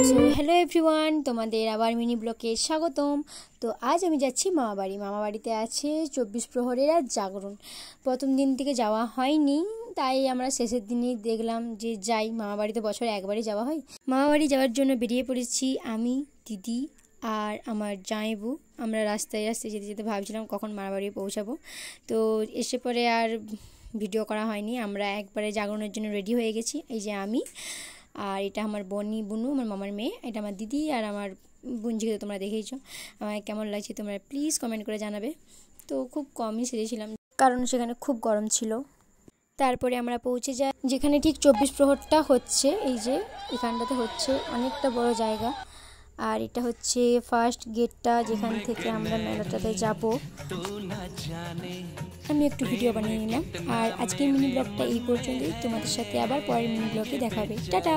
So hello everyone, তোমাদের আবার mini ব্লগে স্বাগতম। তো আজ আমি যাচ্ছি মামাবাড়িতে আছে 24 প্রহরের আর জাগরণ। প্রথম দিন থেকে যাওয়া হয়নি, তাই আমরা শেষের দিনেই দেখলাম যে যাই, মামাবাড়িতে বছরে একবারই যাওয়া হয়। মামাবাড়ি যাওয়ার জন্য বেরিয়ে পড়েছি আমি, দিদি আর আমার জামাইবু। আমরা রাস্তায় যেতে যেতে ভাবছিলাম কখন মামাবাড়ি পৌঁছাবো। তো এসে পরে আর ভিডিও করা হয়নি। আমরা একবারে জাগরণের জন্য রেডি হয়ে গেছি। এই যে আমি, আর এটা আমার বুনু, আমার মামার মেয়ে, এটা আমার দিদি আর আমার বোনঝিকে তোমরা দেখেইছো। আমায় কেমন লাগছে তোমরা প্লিজ কমেন্ট করে জানাবে। তো খুব কমই সেরেছিলাম, কারণ সেখানে খুব গরম ছিল। তারপরে আমরা পৌঁছে যাই যেখানে ঠিক 24 প্রহরটা হচ্ছে। এই যে এখানটাতে হচ্ছে, অনেকটা বড় জায়গা। আর এটা হচ্ছে ফার্স্ট গেটটা, যেখান থেকে আমরা মেলাটাতে যাব। আমি একটু ভিডিও বানিয়ে নিলাম। আর আজকের মিনি ব্লগটা এই পর্যন্তই। তোমাদের সাথে আবার পরের মিনি ব্লগে দেখা হবে। টাটা।